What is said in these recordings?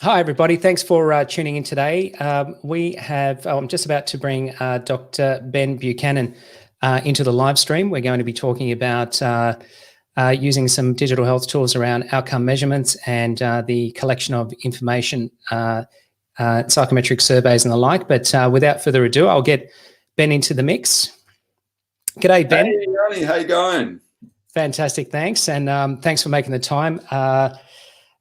Hi, everybody. Thanks for tuning in today. I'm just about to bring Dr. Ben Buchanan into the live stream. We're going to be talking about using some digital health tools around outcome measurements and the collection of information, psychometric surveys and the like. But without further ado, I'll get Ben into the mix. G'day, Ben. Hey, Ronnie. How you going? Fantastic. Thanks. And thanks for making the time.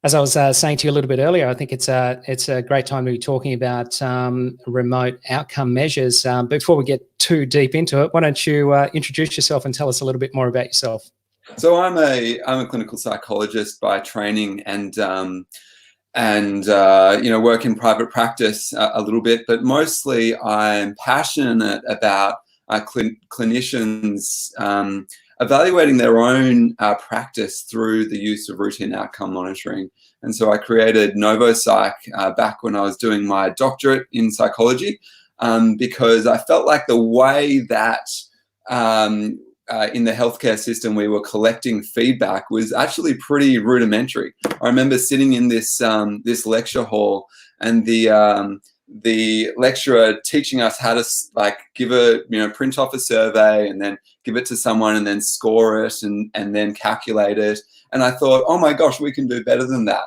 As I was saying to you a little bit earlier, I think it's a great time to be talking about remote outcome measures. Before we get too deep into it, why don't you introduce yourself and tell us a little bit more about yourself? So I'm a clinical psychologist by training, and work in private practice a little bit, but mostly I'm passionate about clinicians evaluating their own practice through the use of routine outcome monitoring. And so I created NovoPsych back when I was doing my doctorate in psychology, because I felt like the way that in the healthcare system we were collecting feedback was actually pretty rudimentary. I remember sitting in this lecture hall, and the lecturer teaching us how to print off a survey and then give it to someone and then score it and then calculate it. And I thought, oh my gosh, we can do better than that.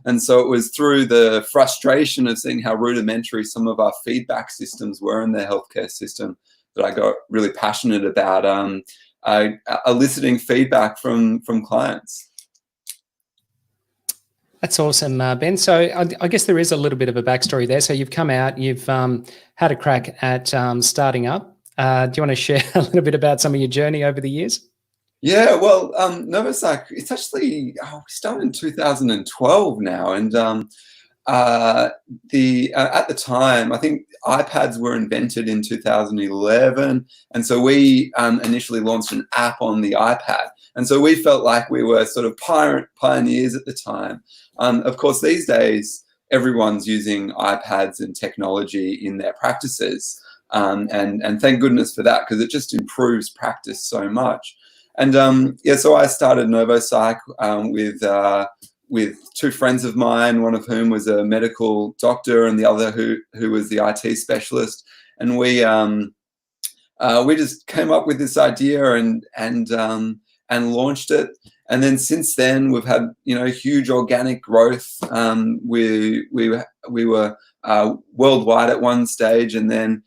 And so it was through the frustration of seeing how rudimentary some of our feedback systems were in the healthcare system that I got really passionate about eliciting feedback from clients. That's awesome, Ben. So I guess there is a little bit of a backstory there. So you've come out, you've had a crack at starting up. Do you want to share a little bit about some of your journey over the years? Yeah, well, NovoPsych, it's actually, we started in 2012 now. And at the time, I think iPads were invented in 2011. And so we initially launched an app on the iPad. And so we felt like we were sort of pioneers at the time. Of course, these days, everyone's using iPads and technology in their practices. And thank goodness for that, because it just improves practice so much. And so I started NovoPsych with two friends of mine, one of whom was a medical doctor and the other who was the IT specialist. And we just came up with this idea and launched it. And then since then, we've had huge organic growth. We were worldwide at one stage, and then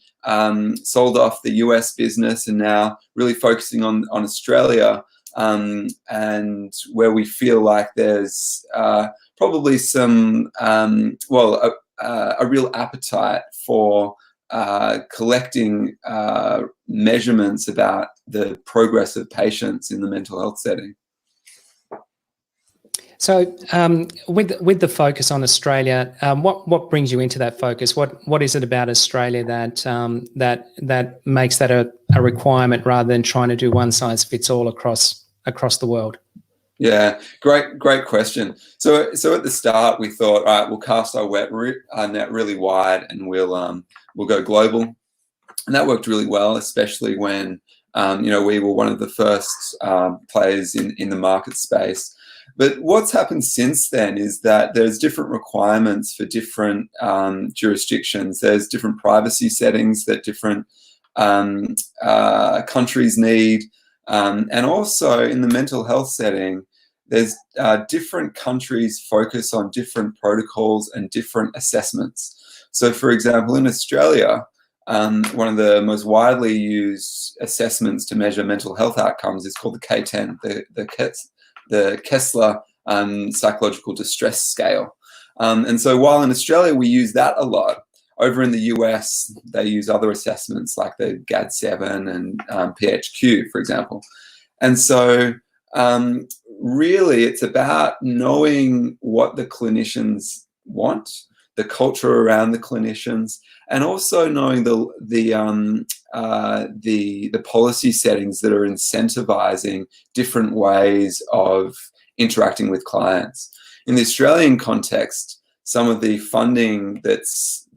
sold off the US business, and now really focusing on Australia, and where we feel like there's probably some a real appetite for collecting measurements about the progress of patients in the mental health setting. So with the focus on Australia, what brings you into that focus? What is it about Australia that makes that a requirement rather than trying to do one size fits all across the world? Yeah, great question. So at the start we thought, all right, we'll cast our net really wide, and we'll go global, and that worked really well, especially when we were one of the first players in the market space. But what's happened since then is that there's different requirements for different jurisdictions. There's different privacy settings that different countries need. And also in the mental health setting, there's different countries focus on different protocols and different assessments. So for example, in Australia, one of the most widely used assessments to measure mental health outcomes is called the K10, the Kessler Psychological Distress Scale. And so while in Australia we use that a lot, over in the US they use other assessments like the GAD-7 and PHQ, for example. And so really it's about knowing what the clinicians want, the culture around the clinicians, and also knowing the policy settings that are incentivizing different ways of interacting with clients. In the Australian context, some of the funding that's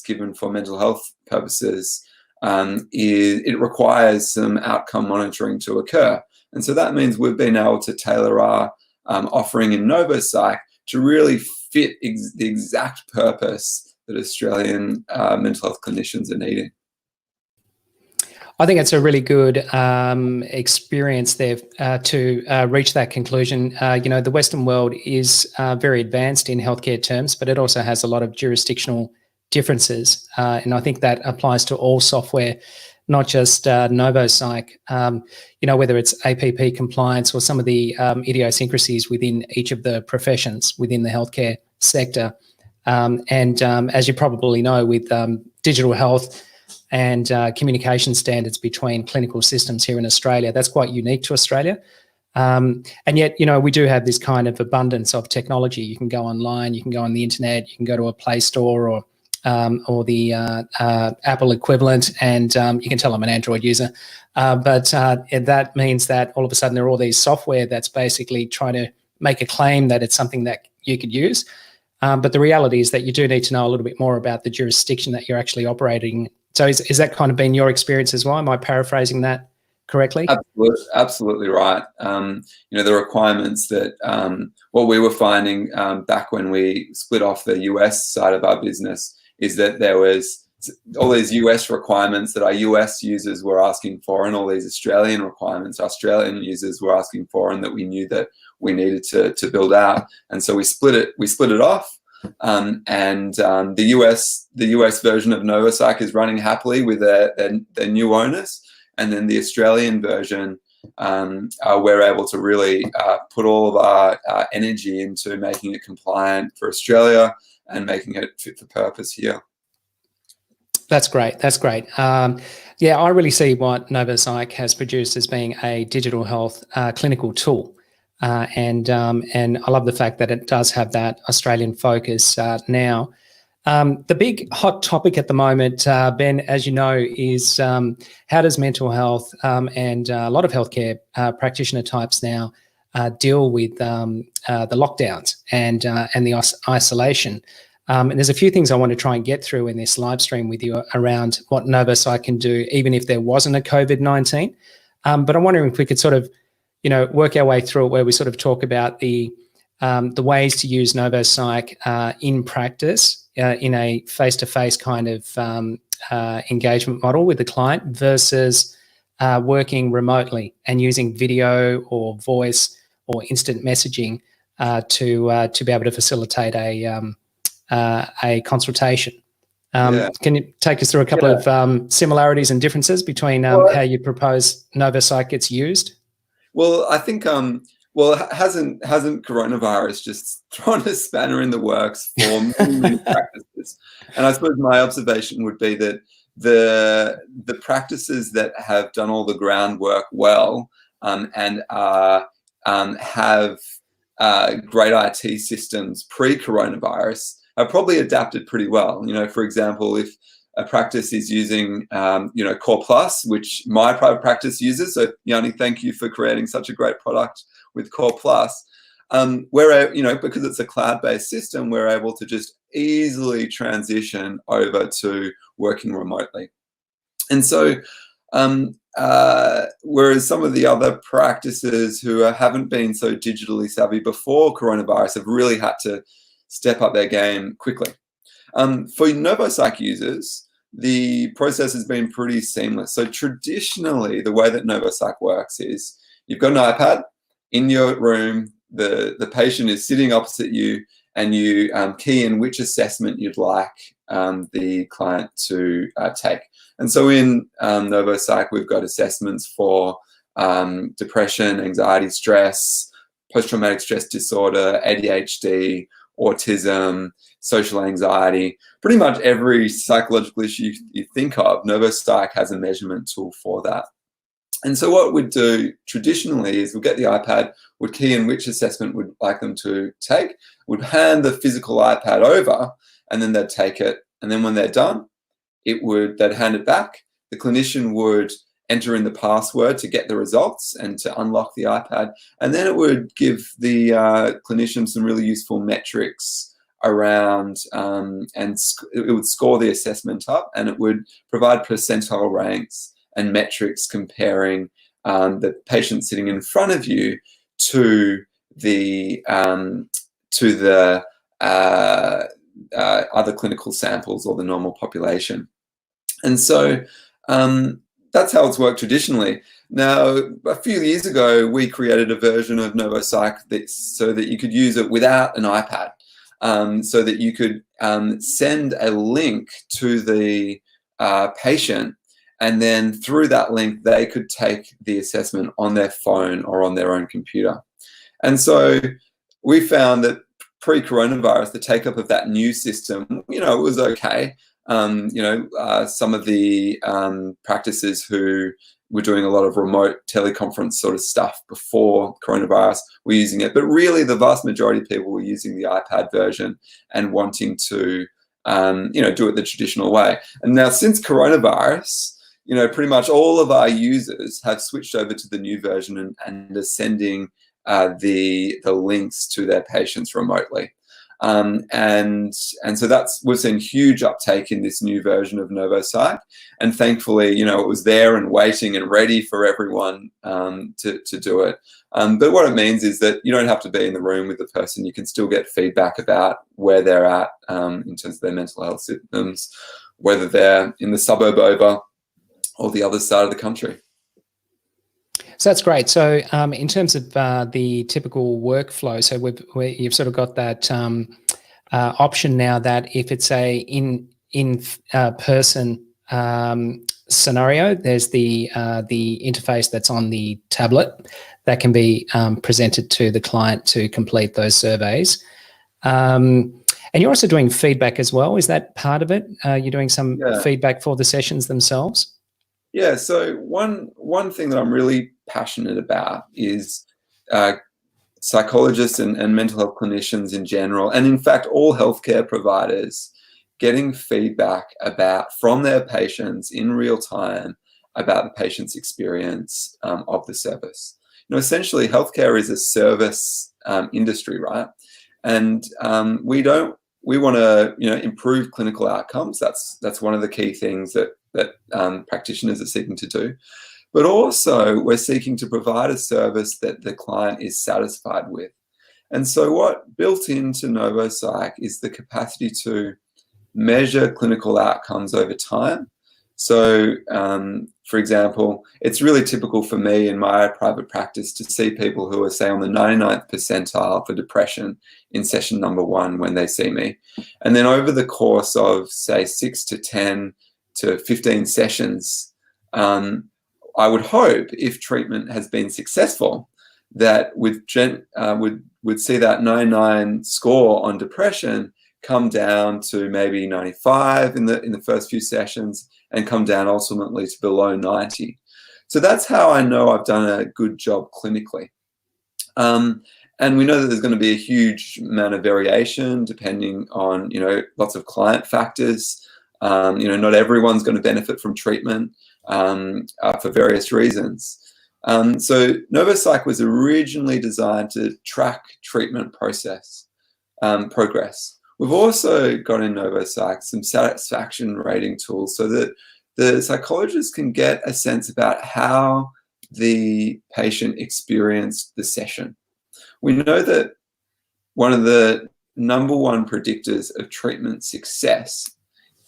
given for mental health purposes it requires some outcome monitoring to occur, and so that means we've been able to tailor our offering in NovoPsych to really fit the exact purpose that Australian mental health clinicians are needing. I think it's a really good experience there to reach that conclusion. The Western world is very advanced in healthcare terms, but it also has a lot of jurisdictional differences. And I think that applies to all software, not just NovoPsych, whether it's APP compliance or some of the idiosyncrasies within each of the professions within the healthcare sector. As you probably know, with digital health and communication standards between clinical systems here in Australia, that's quite unique to Australia. And yet, we do have this kind of abundance of technology. You can go online, you can go on the internet, you can go to a Play Store or the Apple equivalent, and you can tell I'm an Android user. But that means that all of a sudden there are all these software that's basically trying to make a claim that it's something that you could use. But the reality is that you do need to know a little bit more about the jurisdiction that you're actually operating in. So is that kind of been your experience as well? Am I paraphrasing that correctly? Absolutely right. The requirements that what we were finding back when we split off the US side of our business is that there was all these US requirements that our US users were asking for, and all these Australian requirements Australian users were asking for, and that we knew that we needed to build out. And so we split it off. The US version of NovoPsych is running happily with their new owners, and then the Australian version, we're able to really put all of our energy into making it compliant for Australia and making it fit for purpose here. That's great. That's great. I really see what NovoPsych has produced as being a digital health clinical tool. And I love the fact that it does have that Australian focus now. The big hot topic at the moment, Ben, as you know, is how does mental health and a lot of healthcare practitioner types now deal with the lockdowns and the isolation. And there's a few things I want to try and get through in this live stream with you around what NovoPsych can do, even if there wasn't a COVID-19. But I'm wondering if we could sort of work our way through it, where we sort of talk about the ways to use NovoPsych in practice in a face-to-face kind of engagement model with the client versus working remotely and using video or voice or instant messaging to be able to facilitate a consultation. Can you take us through a couple of similarities and differences between how you propose NovoPsych gets used? Well, I think hasn't coronavirus just thrown a spanner in the works for many practices? And I suppose my observation would be that the practices that have done all the groundwork well and have great IT systems pre-coronavirus have probably adapted pretty well. For example, if a practice is using, Core Plus, which my private practice uses. So, Yanni, thank you for creating such a great product with Core Plus. Where, because it's a cloud-based system, we're able to just easily transition over to working remotely. And so, whereas some of the other practices who haven't been so digitally savvy before coronavirus have really had to step up their game quickly. For NovoPsych users, the process has been pretty seamless. So traditionally, the way that NovoPsych works is you've got an iPad in your room, the patient is sitting opposite you, and you key in which assessment you'd like the client to take. And so in NovoPsych, we've got assessments for depression, anxiety, stress, post-traumatic stress disorder, ADHD, autism, social anxiety, pretty much every psychological issue you think of. NovoPsych has a measurement tool for that. And so what we'd do traditionally is we'd get the iPad, we'd key in which assessment we'd like them to take, we'd hand the physical iPad over, and then they'd take it. And then when they're done, they'd hand it back. The clinician would enter in the password to get the results and to unlock the iPad. And then it would give the clinician some really useful metrics around, and it would score the assessment up, and it would provide percentile ranks and metrics comparing the patient sitting in front of you to the to the other clinical samples or the normal population. And so that's how it's worked traditionally. Now, a few years ago, we created a version of NovoPsych so that you could use it without an iPad, so that you could send a link to the patient, and then through that link, they could take the assessment on their phone or on their own computer. And so we found that pre-coronavirus, the take-up of that new system, it was okay. Some of the practices who were doing a lot of remote teleconference sort of stuff before coronavirus were using it. But really, the vast majority of people were using the iPad version and wanting to, do it the traditional way. And now, since coronavirus, pretty much all of our users have switched over to the new version and are sending the links to their patients remotely. And so we've seen huge uptake in this new version of NovoPsych, and thankfully, it was there and waiting and ready for everyone to do it. But what it means is that you don't have to be in the room with the person. You can still get feedback about where they're at in terms of their mental health symptoms, whether they're in the suburb over or the other side of the country. So that's great. So in terms of the typical workflow, so you've sort of got that option now that if it's a in-person scenario, there's the interface that's on the tablet that can be presented to the client to complete those surveys. And you're also doing feedback as well. Is that part of it? You're doing some feedback for the sessions themselves? Yeah, so one thing that I'm really passionate about is psychologists and mental health clinicians in general, and in fact all healthcare providers, getting feedback from their patients in real time about the patient's experience of the service. Essentially, healthcare is a service industry, right? And we want to improve clinical outcomes. That's one of the key things that practitioners are seeking to do. But also, we're seeking to provide a service that the client is satisfied with. And so what built into NovoPsych is the capacity to measure clinical outcomes over time. So, for example, it's really typical for me in my private practice to see people who are, say, on the 99th percentile for depression in session number 1 when they see me. And then over the course of, say, 6 to 10 to 15 sessions, I would hope, if treatment has been successful, that would see that 99 score on depression come down to maybe 95 in the first few sessions, and come down ultimately to below 90. So that's how I know I've done a good job clinically. And we know that there's going to be a huge amount of variation depending on lots of client factors. Not everyone's going to benefit from treatment for various reasons. So NovoPsych was originally designed to track treatment progress. We've also got in NovoPsych some satisfaction rating tools so that the psychologist can get a sense about how the patient experienced the session. We know that one of the number one predictors of treatment success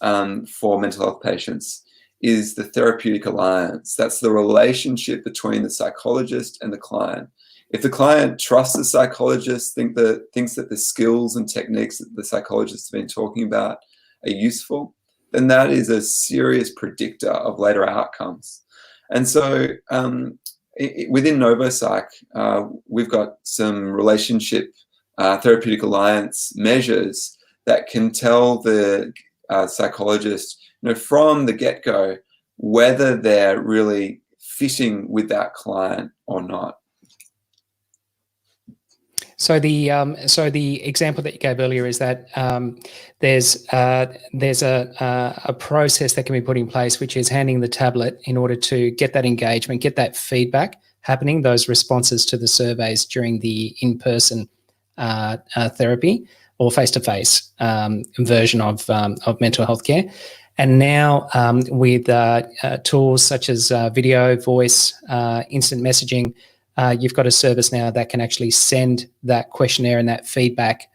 for mental health patients is the therapeutic alliance. That's the relationship between the psychologist and the client. If the client trusts the psychologist, thinks that the skills and techniques that the psychologist has been talking about are useful, then that is a serious predictor of later outcomes. And so within NovoPsych, we've got some relationship therapeutic alliance measures that can tell the psychologist, from the get-go, whether they're really fitting with that client or not. So the example that you gave earlier is that there's a process that can be put in place, which is handing the tablet in order to get that engagement, get that feedback happening, those responses to the surveys during the in-person therapy or face-to-face version of mental health care. And now with tools such as video, voice, instant messaging, you've got a service now that can actually send that questionnaire and that feedback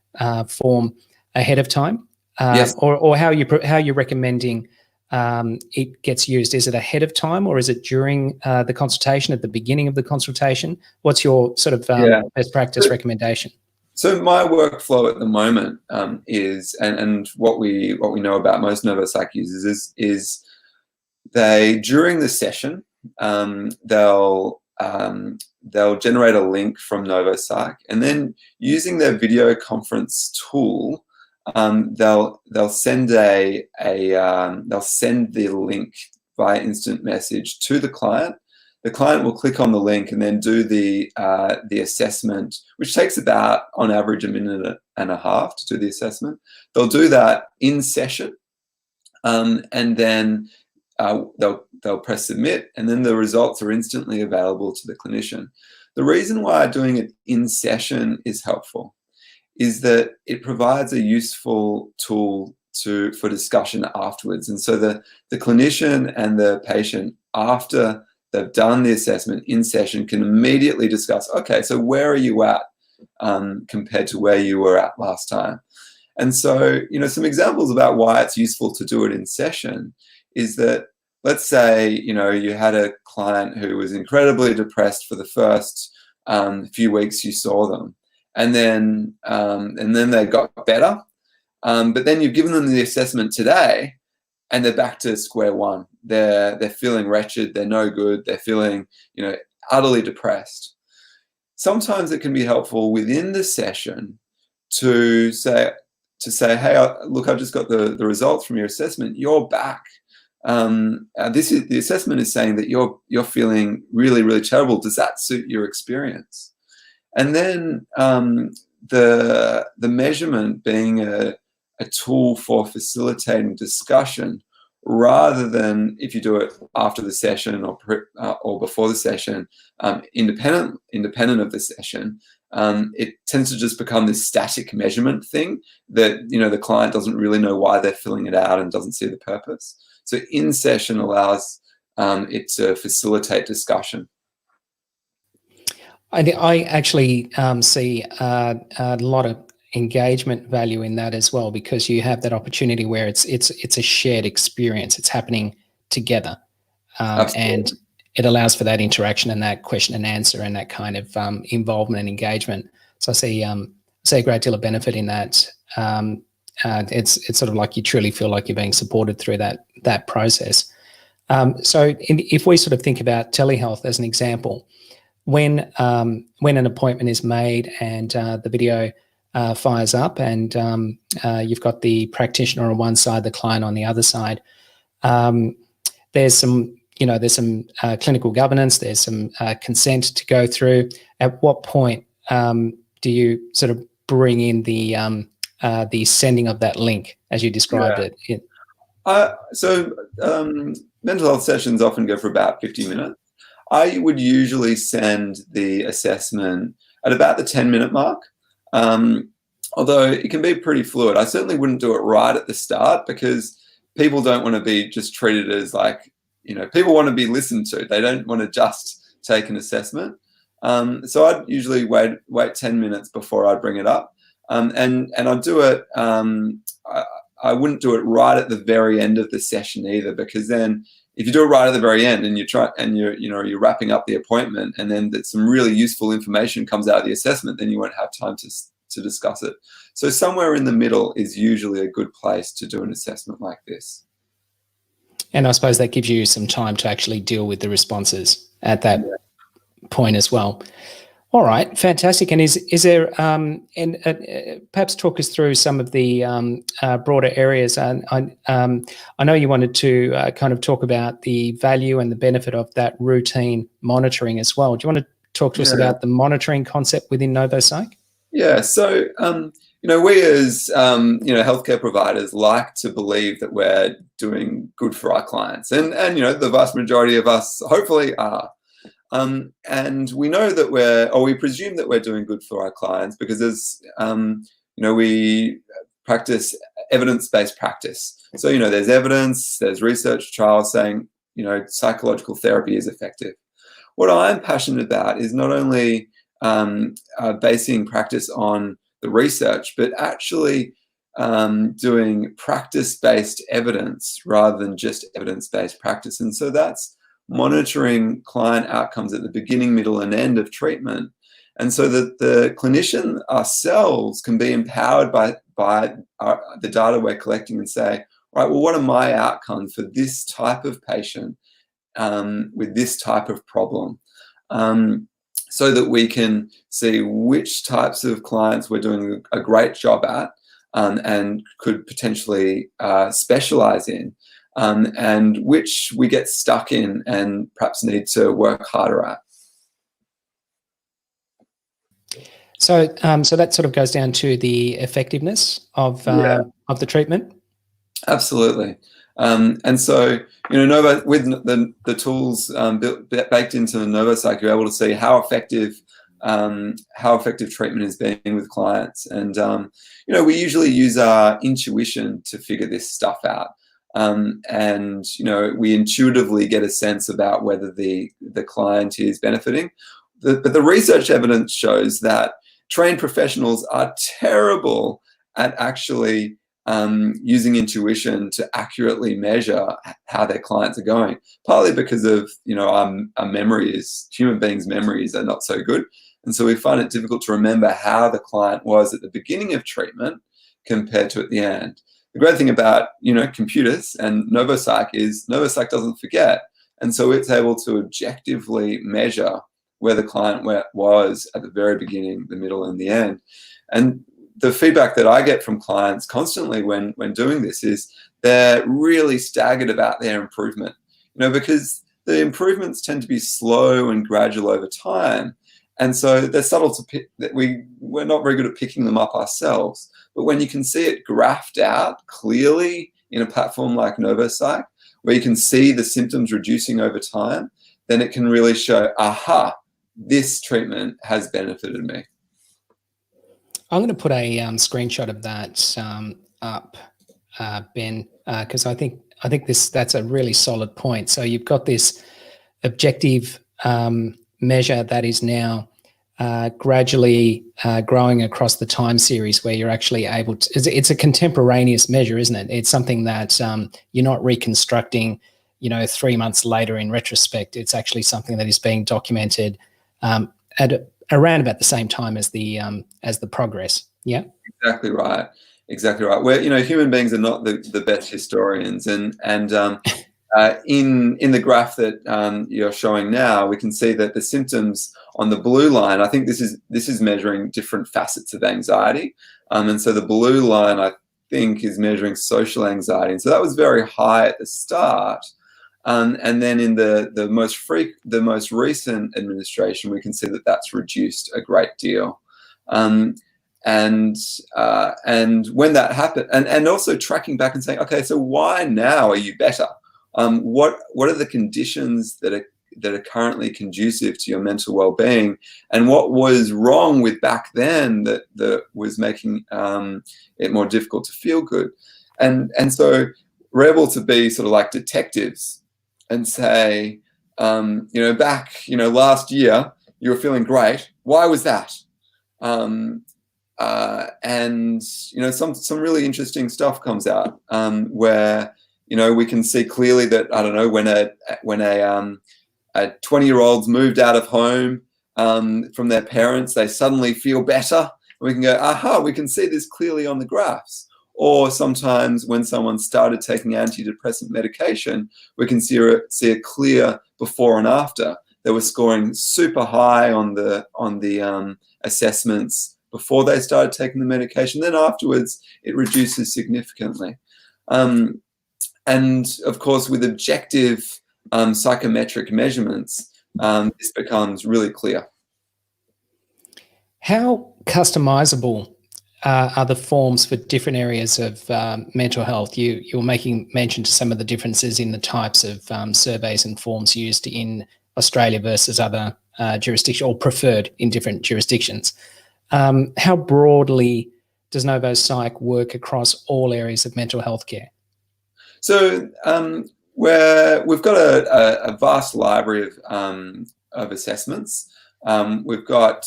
form ahead of time, Yes. or how you're recommending it gets used. Is it ahead of time, or is it during the consultation, at the beginning of the consultation? What's your sort of best practice recommendation? So my workflow at the moment is, and what we know about most NovoPsych users is they, during the session, they'll generate a link from NovoPsych, and then using their video conference tool, they'll send they'll send the link via instant message to the client. The client will click on the link and then do the assessment, which takes about, on average, a minute and a half to do the assessment. They'll do that in session, and then they'll press submit, and then the results are instantly available to the clinician. The reason why doing it in session is helpful is that it provides a useful tool for discussion afterwards. And so the clinician and the patient, after they've done the assessment in session, can immediately discuss, okay, so where are you at compared to where you were at last time? And so, some examples about why it's useful to do it in session is that, let's say, you had a client who was incredibly depressed for the first few weeks you saw them, and then they got better, but then you've given them the assessment today, and they're back to square one. They're feeling wretched. They're no good. They're feeling, utterly depressed. Sometimes it can be helpful within the session to say, hey, look, I've just got the results from your assessment. You're back. The assessment is saying that you're feeling really, really terrible. Does that suit your experience? And then the measurement being a tool for facilitating discussion, rather than, if you do it after the session or before the session, independent of the session, it tends to just become this static measurement thing that the client doesn't really know why they're filling it out and doesn't see the purpose. So in session allows it to facilitate discussion. I actually see a lot of engagement value in that as well, because you have that opportunity where it's a shared experience. It's happening together, and it allows for that interaction and that question and answer and that kind of involvement and engagement. So I see a great deal of benefit in that. It's sort of like you truly feel like you're being supported through that process. If we sort of think about telehealth as an example, when an appointment is made and the video fires up, and you've got the practitioner on one side, the client on the other side, there's some clinical governance, there's some consent to go through. At what point do you sort of bring in the sending of that link, as you described it? Mental health sessions often go for about 50 minutes. I would usually send the assessment at about the 10-minute mark, although it can be pretty fluid. I certainly wouldn't do it right at the start, because people don't want to be just treated as people want to be listened to. They don't want to just take an assessment. So I'd usually wait 10 minutes before I'd bring it up. And I'd do it, I wouldn't do it right at the very end of the session either, because then if you do it right at the very end and you're wrapping up the appointment, and then that some really useful information comes out of the assessment, then you won't have time to discuss it. So somewhere in the middle is usually a good place to do an assessment like this. And I suppose that gives you some time to actually deal with the responses at that point as well. All right, fantastic. And is there perhaps talk us through some of the broader areas? And I know you wanted to kind of talk about the value and the benefit of that routine monitoring as well. Do you want to talk to us about the monitoring concept within NovoPsych? Yeah. So we as healthcare providers like to believe that we're doing good for our clients, and the vast majority of us hopefully are. And we know that we presume that we're doing good for our clients, because we practice evidence-based practice. So, there's evidence, there's research trials saying, psychological therapy is effective. what I'm passionate about is not only basing practice on the research, but actually doing practice-based evidence rather than just evidence-based practice. And so that's monitoring client outcomes at the beginning, middle, and end of treatment. And so that the clinician ourselves can be empowered by the data we're collecting and say, all right, well, what are my outcomes for this type of patient with this type of problem? So that we can see which types of clients we're doing a great job at and could potentially specialize in, and which we get stuck in and perhaps need to work harder at. So, so that sort of goes down to the effectiveness of the treatment. Absolutely. And so, Novo, with the tools baked into the NovoPsych, you're able to see how effective treatment is being with clients. And, we usually use our intuition to figure this stuff out. And, we intuitively get a sense about whether the client is benefiting. But the research evidence shows that trained professionals are terrible at actually using intuition to accurately measure how their clients are going, partly because of, our memories, human beings' memories are not so good. And so we find it difficult to remember how the client was at the beginning of treatment compared to at the end. The great thing about, computers and NovoPsych is NovoPsych doesn't forget. And so it's able to objectively measure where the client was at the very beginning, the middle, and the end. And the feedback that I get from clients constantly when doing this is they're really staggered about their improvement, because the improvements tend to be slow and gradual over time. And so they're subtle to pick, that we're not very good at picking them up ourselves. But when you can see it graphed out clearly in a platform like NovoPsych, where you can see the symptoms reducing over time, then it can really show, aha, this treatment has benefited me. I'm going to put a screenshot of that up, Ben, because I think that's a really solid point. So you've got this objective measure that is now gradually growing across the time series, where you're actually able to. It's a contemporaneous measure, isn't it? It's something that you're not reconstructing, 3 months later in retrospect. It's actually something that is being documented at around about the same time as the progress. Yeah, exactly right. Where human beings are not the best historians, and in the graph that you're showing now, we can see that the symptoms on the blue line, I think this is measuring different facets of anxiety, and so the blue line, I think, is measuring social anxiety, and so that was very high at the start. And then in the most recent administration, we can see that that's reduced a great deal. And when that happened, and also tracking back and saying, okay, so why now are you better? What are the conditions that are currently conducive to your mental well-being, and what was wrong with back then that was making it more difficult to feel good? And so we're able to be sort of like detectives and say, back, last year you were feeling great. Why was that? And some really interesting stuff comes out where we can see clearly that, I don't know, when a 20-year-old's moved out of home from their parents, they suddenly feel better. We can go, aha, we can see this clearly on the graphs. Or sometimes when someone started taking antidepressant medication, we can see a clear before and after. They were scoring super high on the assessments before they started taking the medication. Then afterwards, it reduces significantly. And of course, with objective psychometric measurements, this becomes really clear. How customizable are the forms for different areas of mental health? You were making mention to some of the differences in the types of surveys and forms used in Australia versus other jurisdictions, or preferred in different jurisdictions. How broadly does NovoPsych work across all areas of mental health care? So we've got a vast library of assessments. We've got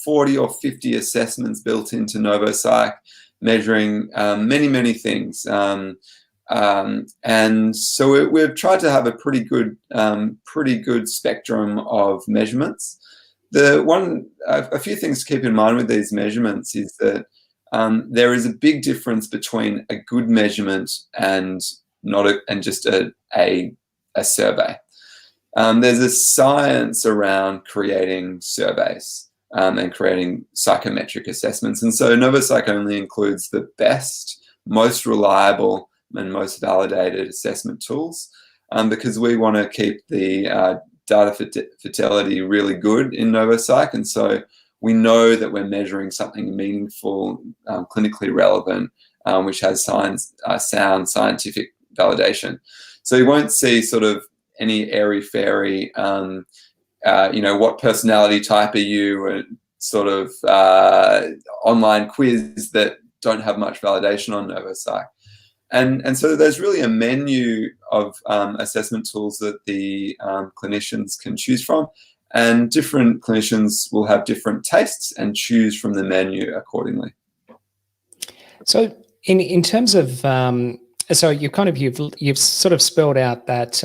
40 or 50 assessments built into NovoPsych, measuring many things. And so we've tried to have a pretty good spectrum of measurements. A few things to keep in mind with these measurements is that there is a big difference between a good measurement and just a survey. There's a science around creating surveys and creating psychometric assessments, and so NovoPsych only includes the best, most reliable, and most validated assessment tools, because we want to keep the data fidelity really good in NovoPsych, and so we know that we're measuring something meaningful, clinically relevant, which has sound scientific validation. So you won't see sort of any airy-fairy, what personality type are you, or sort of online quiz that don't have much validation on NovoPsych. And so there's really a menu of assessment tools that the clinicians can choose from, and different clinicians will have different tastes and choose from the menu accordingly. So in terms of so you've sort of spelled out that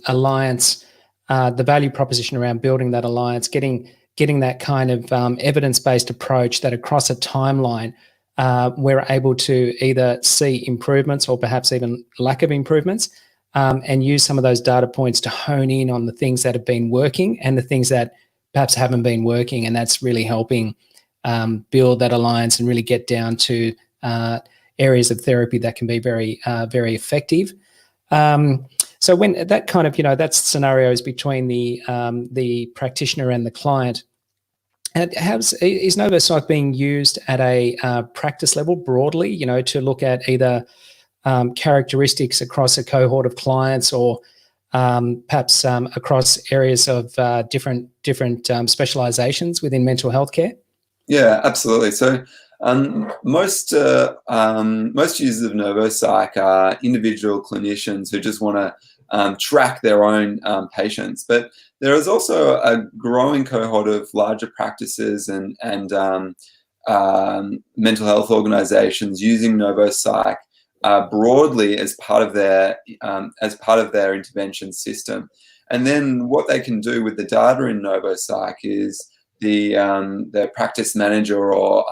alliance, the value proposition around building that alliance, getting that kind of evidence-based approach that across a timeline we're able to either see improvements or perhaps even lack of improvements, and use some of those data points to hone in on the things that have been working and the things that perhaps haven't been working, and that's really helping build that alliance and really get down to areas of therapy that can be very effective. So when that kind of, that's scenarios between the practitioner and the client. And is NovoPsych being used at a practice level broadly, to look at either characteristics across a cohort of clients, or perhaps across areas of different specializations within mental health care? Yeah, absolutely. So most users of NovoPsych are individual clinicians who just want to track their own patients, but there is also a growing cohort of larger practices and mental health organizations using NovoPsych broadly as part of their intervention system. And then what they can do with the data in NovoPsych is the practice manager or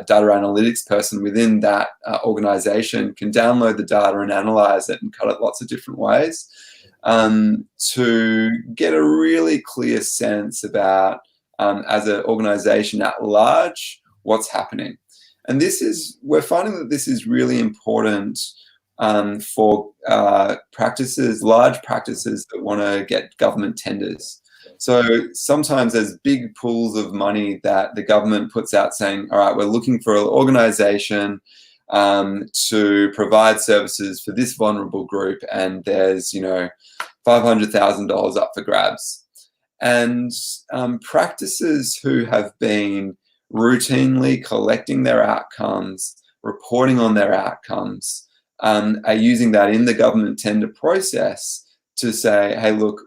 data analytics person within that organization can download the data and analyze it and cut it lots of different ways, to get a really clear sense about, as an organization at large, what's happening. And we're finding that this is really important for practices, large practices that want to get government tenders. So sometimes there's big pools of money that the government puts out saying, all right, we're looking for an organization to provide services for this vulnerable group, and there's, $500,000 up for grabs. And practices who have been routinely collecting their outcomes, reporting on their outcomes, are using that in the government tender process to say, hey, look,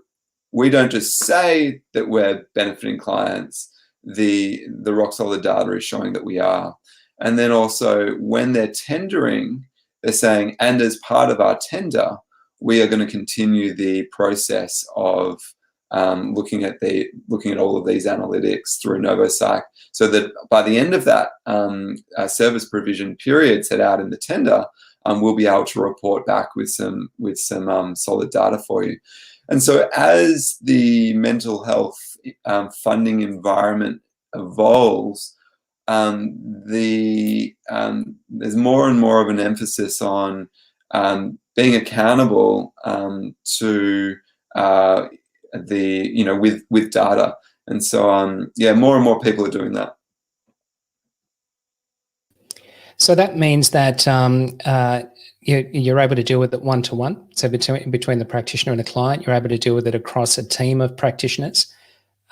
we don't just say that we're benefiting clients, the rock solid data is showing that we are. And then also when they're tendering, they're saying, and as part of our tender, we are going to continue the process of looking at all of these analytics through NovoPsych, so that by the end of that service provision period set out in the tender, we'll be able to report back with some solid data for you. And so as the mental health funding environment evolves, there's more and more of an emphasis on being accountable to with data. And so more and more people are doing that. So that means that you're able to deal with it one-to-one. So between the practitioner and the client, you're able to deal with it across a team of practitioners.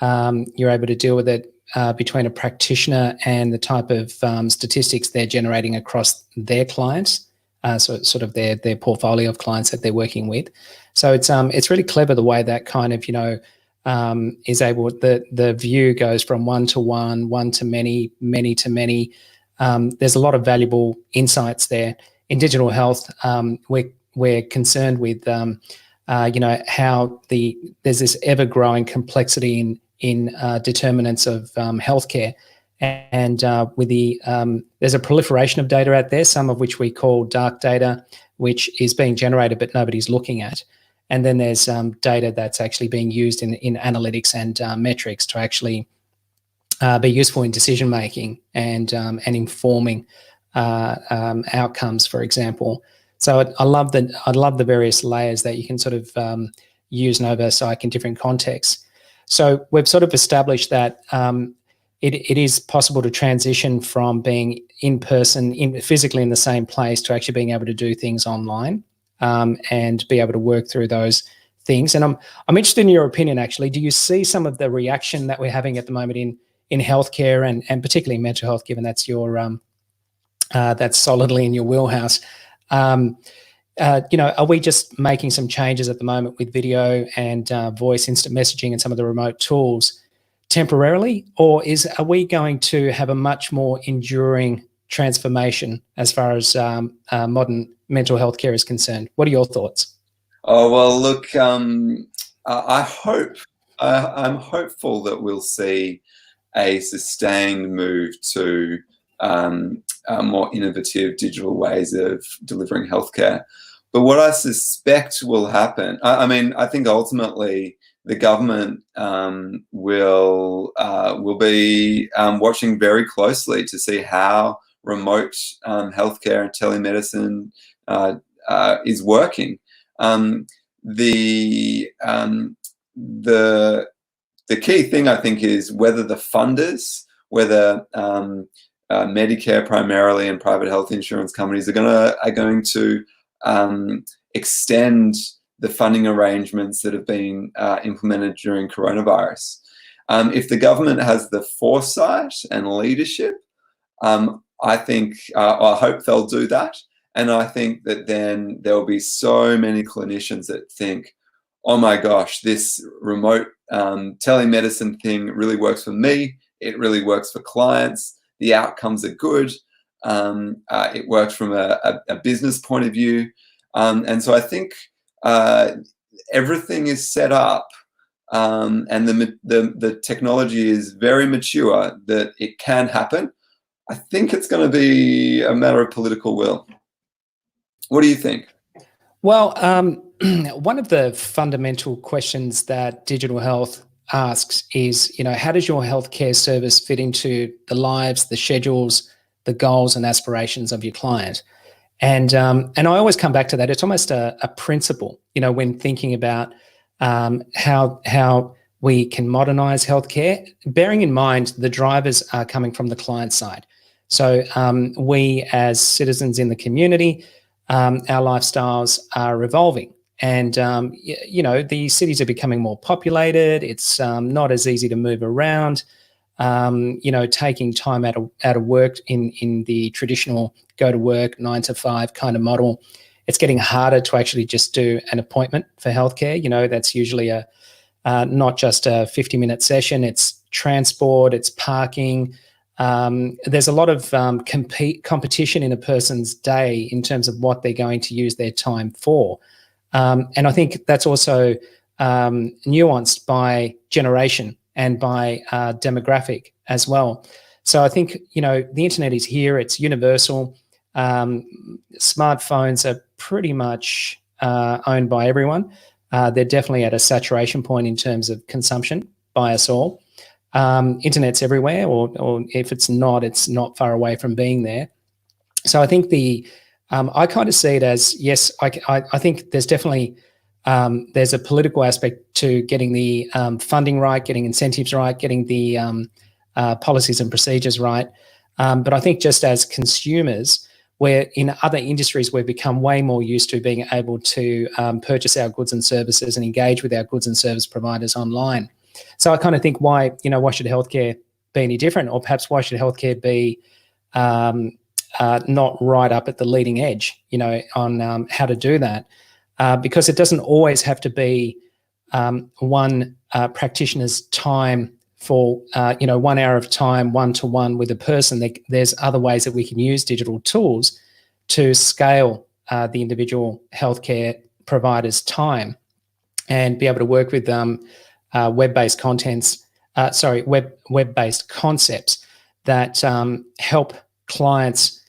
You're able to deal with it between a practitioner and the type of statistics they're generating across their clients, so sort of their portfolio of clients that they're working with. So it's really clever the way that kind of is able, the view goes from one to one to many, many to many. There's a lot of valuable insights there. In digital health, we're concerned with how there's this ever-growing complexity in determinants of healthcare, and with there's a proliferation of data out there, some of which we call dark data, which is being generated but nobody's looking at. And then there's data that's actually being used in analytics and metrics to actually be useful in decision making and informing outcomes, for example. So I love the various layers that you can sort of use NovoPsych in different contexts. So we've sort of established that it is possible to transition from being in person, physically in the same place, to actually being able to do things online and be able to work through those things. And I'm interested in your opinion, actually. Do you see some of the reaction that we're having at the moment in healthcare and particularly mental health, given that's that's solidly in your wheelhouse? Are we just making some changes at the moment with video and voice, instant messaging, and some of the remote tools temporarily, or are we going to have a much more enduring transformation as far as modern mental health care is concerned? What are your thoughts? Oh, well, look, I hope, I'm hopeful that we'll see a sustained move to more innovative digital ways of delivering healthcare. But what I suspect will happen, I think ultimately the government will be watching very closely to see how remote healthcare and telemedicine is working. The key thing, I think, is whether the funders, whether Medicare primarily and private health insurance companies are going to extend the funding arrangements that have been implemented during coronavirus. If the government has the foresight and leadership, I think, I hope they'll do that. And I think that then there will be so many clinicians that think, oh my gosh, this remote telemedicine thing really works for me. It really works for clients. The outcomes are good. It works from a business point of view. And so I think everything is set up and the technology is very mature that it can happen. I think it's going to be a matter of political will. What do you think? Well, one of the fundamental questions that digital health asks is, how does your healthcare service fit into the lives, the schedules, the goals and aspirations of your client? And I always come back to that. It's almost a principle, when thinking about how we can modernize healthcare, bearing in mind the drivers are coming from the client side. So we as citizens in the community, our lifestyles are evolving. And, the cities are becoming more populated. It's not as easy to move around. Taking time out of work in the traditional go to work 9 to 5 kind of model, it's getting harder to actually just do an appointment for healthcare. That's usually not just a 50-minute session. It's transport, it's parking. There's a lot of competition in a person's day in terms of what they're going to use their time for. And I think that's also nuanced by generation and by demographic as well. So I think, the internet is here, it's universal. Smartphones are pretty much owned by everyone. They're definitely at a saturation point in terms of consumption by us all. Internet's everywhere, or if it's not far away from being there. So I think I kind of see it as, yes, I think there's definitely there's a political aspect to getting the funding right, getting incentives right, getting the policies and procedures right. But I think just as consumers, where in other industries we've become way more used to being able to purchase our goods and services and engage with our goods and service providers online. So I kind of think why should healthcare be any different? Or perhaps why should healthcare be not right up at the leading edge, on how to do that? Because it doesn't always have to be one practitioner's time for 1 hour of time one-to-one with a person. There's other ways that we can use digital tools to scale the individual healthcare provider's time and be able to work with web-based web-based concepts that help clients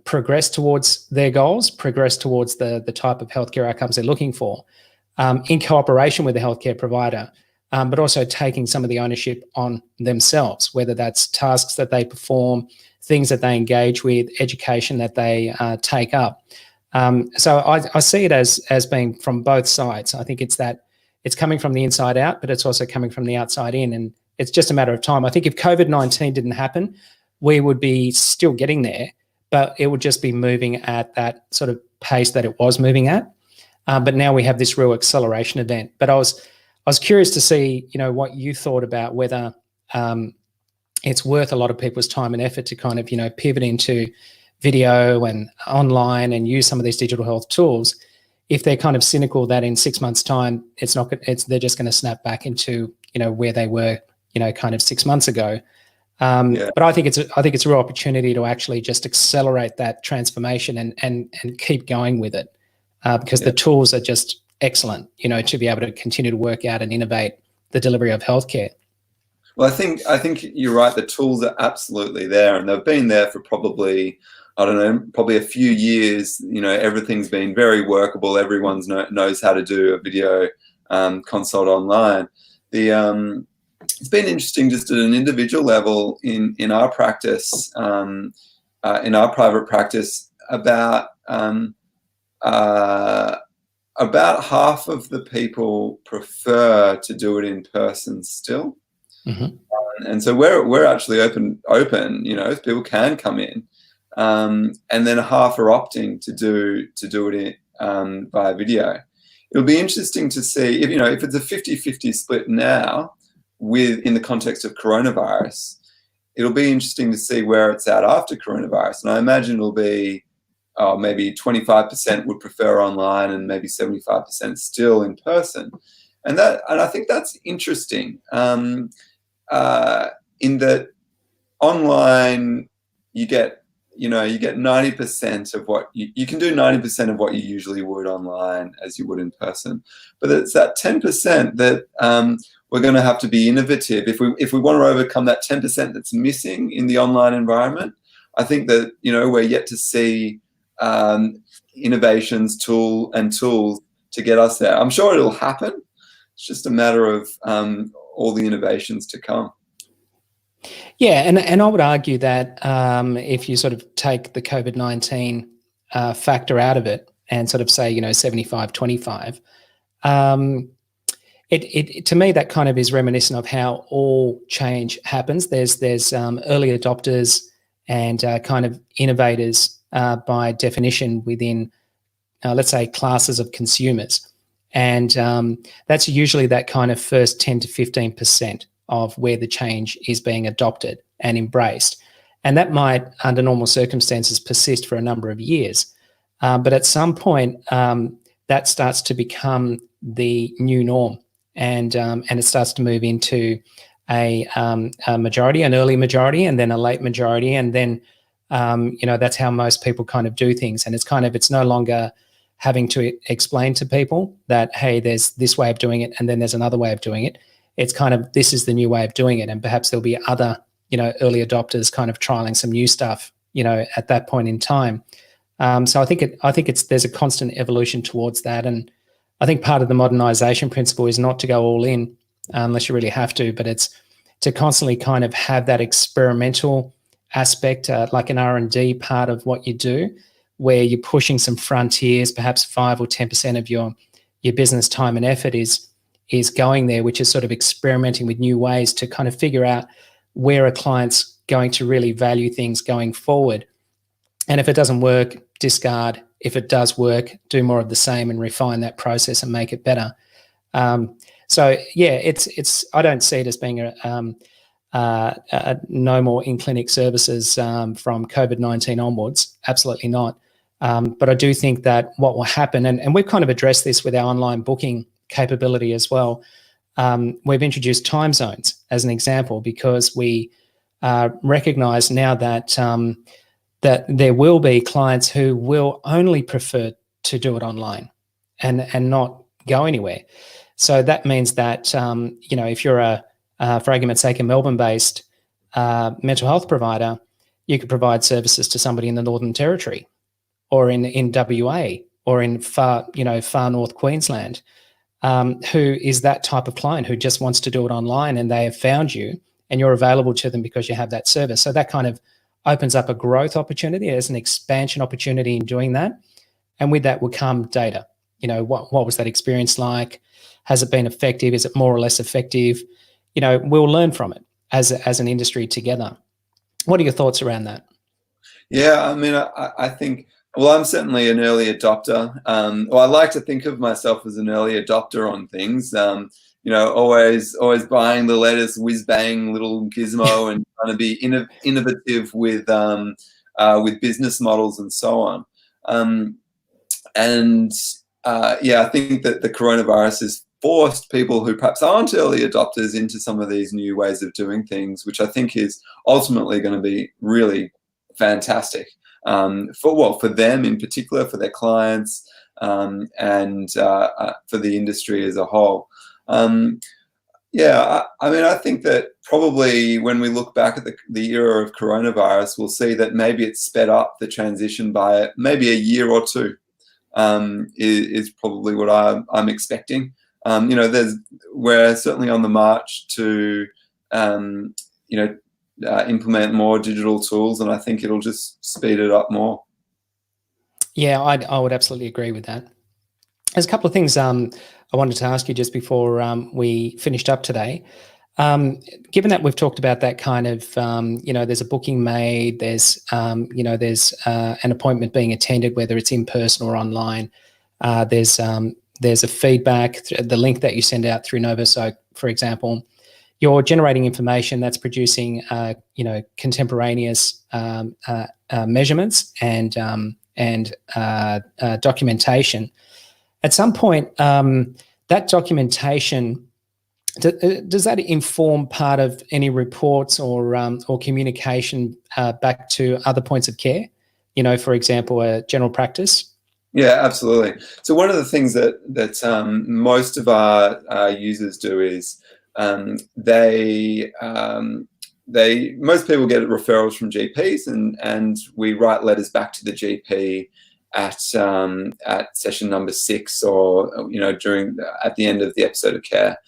progress towards their goals, progress towards the type of healthcare outcomes they're looking for, in cooperation with the healthcare provider, but also taking some of the ownership on themselves, whether that's tasks that they perform, things that they engage with, education that they take up. So I see it as being from both sides. I think it's coming from the inside out, but it's also coming from the outside in, and it's just a matter of time. I think if COVID-19 didn't happen, we would be still getting there, but it would just be moving at that sort of pace that it was moving at. But now we have this real acceleration event. But I was curious to see, what you thought about whether it's worth a lot of people's time and effort to kind of, pivot into video and online and use some of these digital health tools, if they're kind of cynical that in 6 months' time they're just going to snap back into where they were kind of 6 months ago. But I think it's a real opportunity to actually just accelerate that transformation and keep going with it, because the tools are just excellent, to be able to continue to work out and innovate the delivery of healthcare. Well, I think you're right. The tools are absolutely there, and they've been there for probably a few years. Everything's been very workable. Everyone knows how to do a video consult online. It's been interesting just at an individual level in our practice, in our private practice, about half of the people prefer to do it in person still. Mm-hmm. And so we're actually open, people can come in, and then half are opting to do it via video. It'll be interesting to see if it's a 50-50 split now in the context of coronavirus. It'll be interesting to see where it's at after coronavirus. And I imagine it'll be maybe 25% would prefer online and maybe 75% still in person. And I think that's interesting, in that online you get 90% of what you can do 90% of what you usually would online as you would in person. But it's that 10% that we're going to have to be innovative if we want to overcome that 10% that's missing in the online environment. I think that we're yet to see innovations, tools to get us there. I'm sure it'll happen. It's just a matter of all the innovations to come. Yeah, and I would argue that if you sort of take the COVID-19 factor out of it and sort of say 75-25, it to me that kind of is reminiscent of how all change happens. There's early adopters and kind of innovators by definition within let's say classes of consumers, and that's usually that kind of first 10 to 15% of where the change is being adopted and embraced. And that might, under normal circumstances, persist for a number of years. But at some point, that starts to become the new norm, and it starts to move into a majority, an early majority, and then a late majority, and then that's how most people kind of do things. And it's no longer having to explain to people that, hey, there's this way of doing it, and then there's another way of doing it. It's kind of, this is the new way of doing it, and perhaps there'll be other early adopters kind of trialing some new stuff at that point in time. So I think there's a constant evolution towards that, and I think part of the modernization principle is not to go all in unless you really have to, but it's to constantly kind of have that experimental aspect, like an R&D part of what you do, where you're pushing some frontiers. Perhaps 5 or 10% of your business time and effort is going there, which is sort of experimenting with new ways to kind of figure out where a client's going to really value things going forward. And if it doesn't work, discard. If it does work, do more of the same and refine that process and make it better. So yeah, it's I don't see it as being no more in-clinic services from COVID-19 onwards. Absolutely not. But I do think that what will happen, and we've kind of addressed this with our online booking capability as well. We've introduced time zones as an example because we recognise now that that there will be clients who will only prefer to do it online and not go anywhere. So that means that if you're for argument's sake, a Melbourne-based mental health provider, you could provide services to somebody in the Northern Territory, or in WA, or in far north Queensland, who is that type of client who just wants to do it online, and they have found you and you're available to them because you have that service. So that kind of opens up a growth opportunity as an expansion opportunity in doing that. And with that will come data. What was that experience like? Has it been effective? Is it more or less effective? We'll learn from it as an industry together. What are your thoughts around that? Yeah, I mean, I think, well, I'm certainly an early adopter. I like to think of myself as an early adopter on things. Always buying the latest whiz-bang little gizmo and trying to be innovative with business models and so on. I think that the coronavirus has forced people who perhaps aren't early adopters into some of these new ways of doing things, which I think is ultimately going to be really fantastic for them in particular, for their clients, and for the industry as a whole. I mean, I think that probably when we look back at the era of coronavirus, we'll see that maybe it's sped up the transition by maybe a year or two. Is probably what I'm expecting. We're certainly on the march to implement more digital tools, and I think it'll just speed it up more. Yeah, I would absolutely agree with that. There's a couple of things I wanted to ask you just before we finished up today. Given that we've talked about that kind of, there's a booking made, there's an appointment being attended, whether it's in person or online. There's a feedback, the link that you send out through NovoPsych, for example. You're generating information that's producing, contemporaneous measurements and documentation. At some point, that documentation, does that inform part of any reports or communication back to other points of care? For example, a general practice. Yeah, absolutely. So one of the things that most of our users do is most people get referrals from GPs, and we write letters back to the GP at session number 6, or at the end of the episode of care.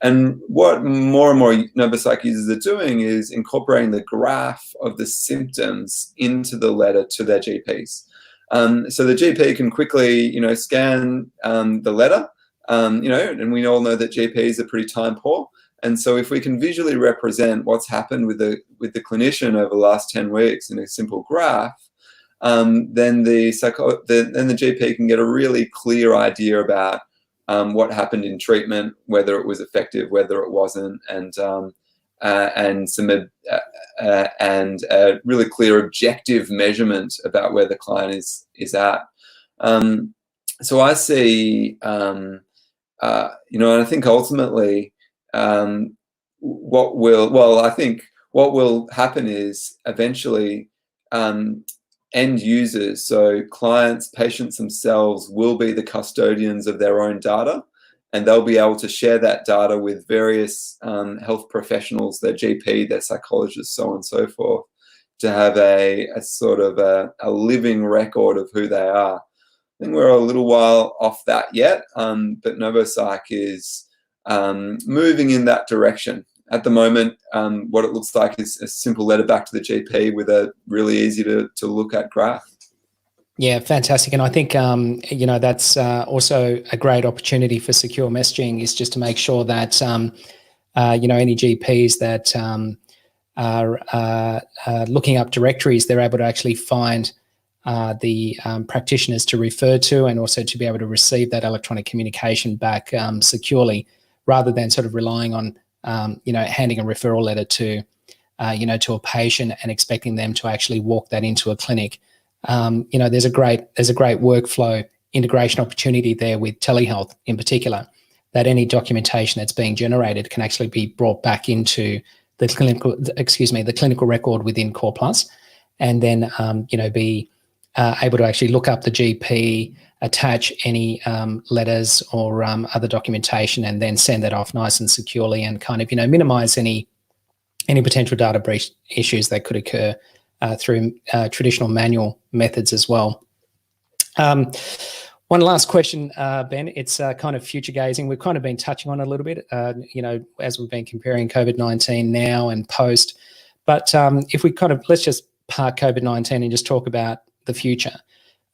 And what more and more NovoPsych users are doing is incorporating the graph of the symptoms into the letter to their GPs. So the GP can quickly, scan the letter, and we all know that GPs are pretty time poor. And so if we can visually represent what's happened with the clinician over the last 10 weeks in a simple graph, then the GP can get a really clear idea about what happened in treatment, whether it was effective, whether it wasn't, and a really clear objective measurement about where the client is at. So I see, and I think ultimately, what will happen is eventually end users, so clients, patients themselves, will be the custodians of their own data, and they'll be able to share that data with various health professionals, their GP, their psychologist, so on and so forth, to have a sort of a living record of who they are. I think we're a little while off that yet, but NovoPsych is moving in that direction. At the moment, what it looks like is a simple letter back to the GP with a really easy to look at graph. Yeah, fantastic. And I think, that's also a great opportunity for secure messaging, is just to make sure that, any GPs that are looking up directories, they're able to actually find the practitioners to refer to, and also to be able to receive that electronic communication back securely, rather than sort of relying on, handing a referral letter to a patient and expecting them to actually walk that into a clinic. There's a great workflow integration opportunity there with telehealth in particular, that any documentation that's being generated can actually be brought back into the clinical record within Core Plus, and then be able to actually look up the GP, attach any letters or other documentation, and then send that off nice and securely, and kind of minimize any potential data breach issues that could occur through traditional manual methods as well. One last question, Ben. It's kind of future gazing. We've kind of been touching on it a little bit, as we've been comparing COVID-19 now and post. But if we let's just park COVID-19 and just talk about the future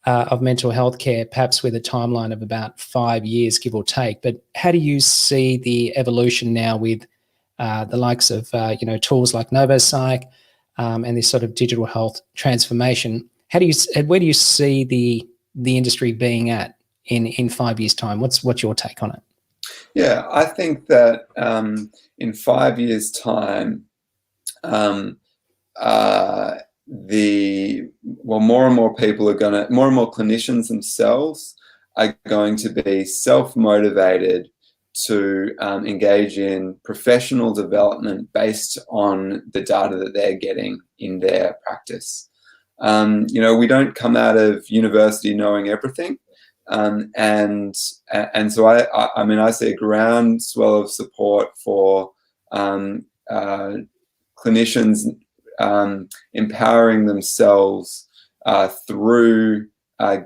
of mental health care, perhaps with a timeline of about 5 years, give or take. But how do you see the evolution now with the likes of tools like NovoPsych and this sort of digital health transformation? Where do you see the industry being at in 5 years' time? What's your take on it? Yeah, I think that in 5 years' time, more and more people more and more clinicians themselves are going to be self-motivated to engage in professional development based on the data that they're getting in their practice. We don't come out of university knowing everything. And so I see a groundswell of support for clinicians empowering themselves through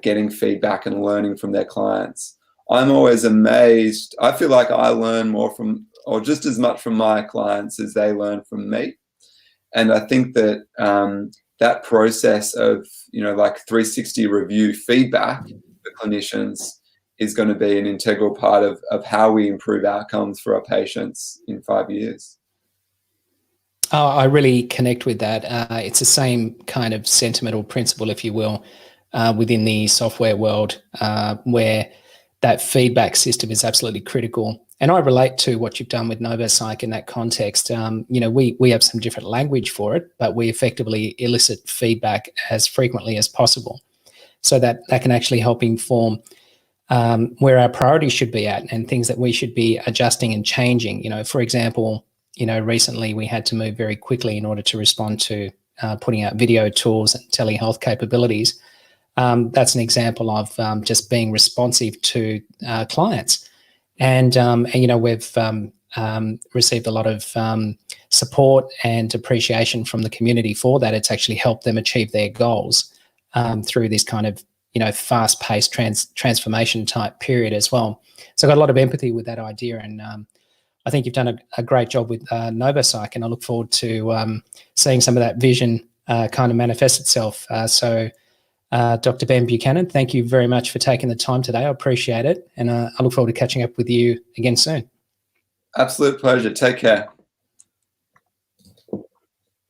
getting feedback and learning from their clients. I'm always amazed. I feel like I learn more from, or just as much from my clients as they learn from me. And I think that that process of, 360 review feedback for clinicians is going to be an integral part of how we improve outcomes for our patients in 5 years. Oh, I really connect with that. It's the same kind of sentiment or principle, if you will, within the software world, where that feedback system is absolutely critical. And I relate to what you've done with NovoPsych in that context. We have some different language for it, but we effectively elicit feedback as frequently as possible, so that can actually help inform where our priorities should be at and things that we should be adjusting and changing. For example, recently we had to move very quickly in order to respond to putting out video tools and telehealth capabilities. That's an example of just being responsive to clients. And we've received a lot of support and appreciation from the community for that. It's actually helped them achieve their goals through this kind of, fast-paced transformation type period as well. So I've got a lot of empathy with that idea, and I think you've done a great job with NovoPsych, and I look forward to seeing some of that vision kind of manifest itself. Dr. Ben Buchanan, thank you very much for taking the time today. I appreciate it, and I look forward to catching up with you again soon. Absolute pleasure. Take care.